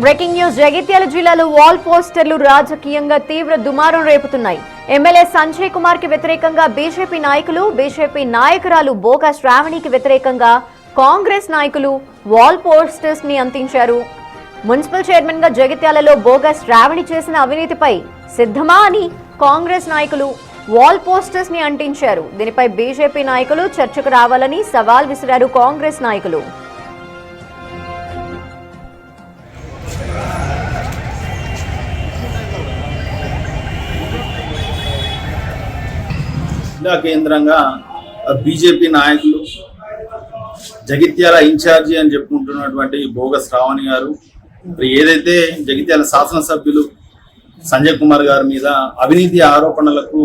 Breaking news Jagtial జిల్లాలో wall పోస్టర్లు రాజకీయంగా తీవ్ర దుమారం రేపుతున్నాయి. ఎమ్మెల్యే సంజయ్ కుమార్ కి వ్యతిరేకంగా బీజేపీ నాయకులు, బీజేపీ నాయకురాలు బోగా శ్రావణికి వ్యతిరేకంగా కాంగ్రెస్ నాయకులు వాల్ పోస్టర్స్ ని అంటించారు. మున్సిపల్ చైర్మన్ గా జగిత్యాలలో బోగా శ్రావణి చేసిన అవినీతిపై సిద్ధమా అని కాంగ్రెస్ నాయకులు వాల్ పోస్టర్స్ ని అంటించారు. దీనిపై బీజేపీ నాయకులు చర్చకు రావాలని సవాల్ విసిరారు కాంగ్రెస్ నాయకులు. జిల్లా కేంద్రంగా బీజేపీ నాయకులు జగిత్యాల ఇన్ఛార్జి అని చెప్పుకుంటున్నటువంటి బోగ శ్రావణి గారు ఏదైతే జగిత్యాల శాసనసభ్యులు సంజయ్ కుమార్ గారి మీద అవినీతి ఆరోపణలకు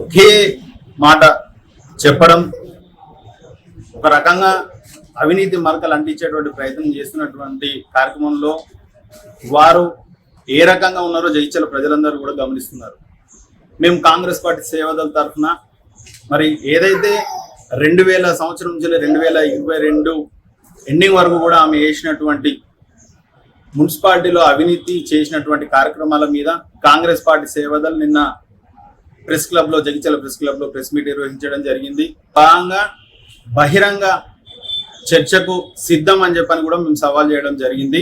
ఒకే మాట చెప్పడం, ఒక రకంగా అవినీతి మరకలు అంటించేటువంటి ప్రయత్నం చేస్తున్నటువంటి కార్యక్రమంలో వారు ఏ రకంగా ఉన్నారో జగిత్యాల ప్రజలందరూ కూడా గమనిస్తున్నారు. మేము కాంగ్రెస్ పార్టీ సేవాదళ తరఫున మరి ఏదైతే 2000 సంవత్సరం నుంచి 2022 ఎండింగ్ వరకు కూడా ఆమె చేసినటువంటి మున్సిపాలిటీలో అవినీతి చేసినటువంటి కార్యక్రమాల మీద కాంగ్రెస్ పార్టీ సేవాదళ నిన్న ప్రెస్ క్లబ్ లో జగిత్యాల ప్రెస్ క్లబ్ లో ప్రెస్ మీట్ నిర్వహించడం జరిగింది. భాగంగా బహిరంగ చర్చకు సిద్ధం అని చెప్పని కూడా మేము సవాల్ చేయడం జరిగింది.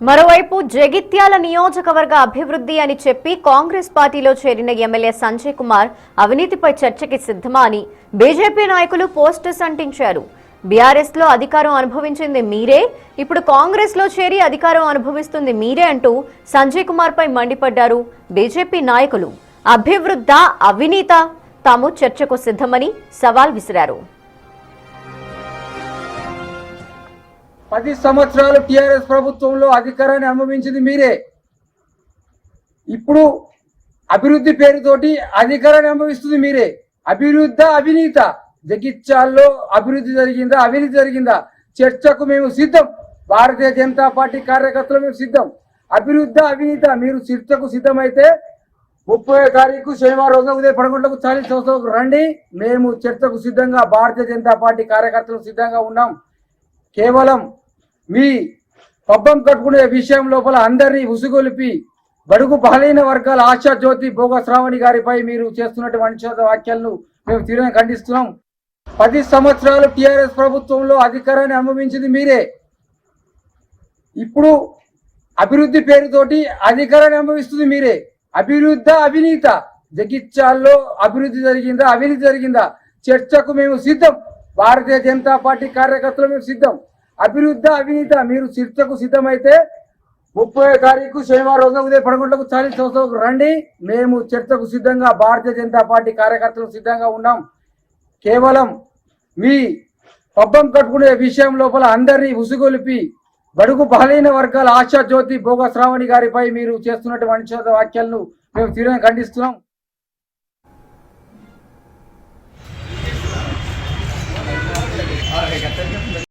మరోవైపు జగిత్యాల నియోజకవర్గ అభివృద్ధి అని చెప్పి కాంగ్రెస్ పార్టీలో చేరిన ఎమ్మెల్యే సంజయ్ కుమార్ అవినీతిపై చర్చకి సిద్ధమా అని బీజేపీ నాయకులు పోస్టర్స్ అంటించారు. బీఆర్ఎస్ లో అధికారం అనుభవించింది మీరే, ఇప్పుడు కాంగ్రెస్ లో చేరి అధికారం అనుభవిస్తుంది మీరే అంటూ సంజయ్ కుమార్ పై మండిపడ్డారు బీజేపీ నాయకులు. అభివృద్ధ అవినీత, తాము చర్చకు సిద్ధమని సవాల్ విసిరారు. 10 సంవత్సరాలు టీఆర్ఎస్ ప్రభుత్వంలో అధికారాన్ని అనుభవించింది మీరే, ఇప్పుడు అభివృద్ధి పేరుతోటి అధికారాన్ని అనుభవిస్తుంది మీరే. అభివృద్ధ అవినీత, జగిత్యాల్లో అభివృద్ధి జరిగిందా అవినీతి జరిగిందా చర్చకు మేము సిద్ధం. భారతీయ జనతా పార్టీ కార్యకర్తలు మేము సిద్ధం. అభివృద్ధ అవినీత మీరు చర్చకు సిద్ధమైతే 30వ తారీఖు శనివారం రోజున ఉదయం 11 గంటలకు 40 సంవత్సరాలకు రండి. మేము చర్చకు సిద్ధంగా భారతీయ జనతా పార్టీ కార్యకర్తలు సిద్ధంగా ఉన్నాం. కేవలం మీ పబ్బం కట్టుకునే విషయం లోపల అందరినీ ఉసుగొలిపి బడుగు బలహీన వర్గాల ఆశా జ్యోతి బోగ శ్రావణి గారిపై మీరు చేస్తున్నటువంటి అనుచిత వ్యాఖ్యలను మేము తీవ్రంగా ఖండిస్తున్నాం. 10 సంవత్సరాలు టీఆర్ఎస్ ప్రభుత్వంలో అధికారాన్ని అనుభవించింది మీరే, ఇప్పుడు అభివృద్ధి పేరుతోటి అధికారాన్ని అనుభవిస్తుంది మీరే. అభివృద్ధ అవినీత, జగిత్యాల్లో అభివృద్ధి జరిగిందా అవినీతి జరిగిందా చర్చకు మేము సిద్ధం. భారతీయ జనతా పార్టీ కార్యకర్తలు మేము సిద్ధం. అభివృద్ధ అవినీత మీరు చర్చకు సిద్ధమైతే 30వ తారీఖు శనివారం రోజున ఉదయం 11 గంటలకు 40 సంవత్సరాలకు రండి. మేము చర్చకు సిద్ధంగా భారతీయ జనతా పార్టీ కార్యకర్తలు సిద్ధంగా ఉన్నాం. కేవలం మీ పబ్బం కట్టుకునే విషయం లోపల అందరినీ ఉసుగొలిపి బడుగు బలహీన వర్గాల ఆశా జ్యోతి బోగ శ్రావణి గారిపై మీరు చేస్తున్నటువంటి అనుచిత వ్యాఖ్యలను మేము తీవ్రంగా ఖండిస్తున్నాం.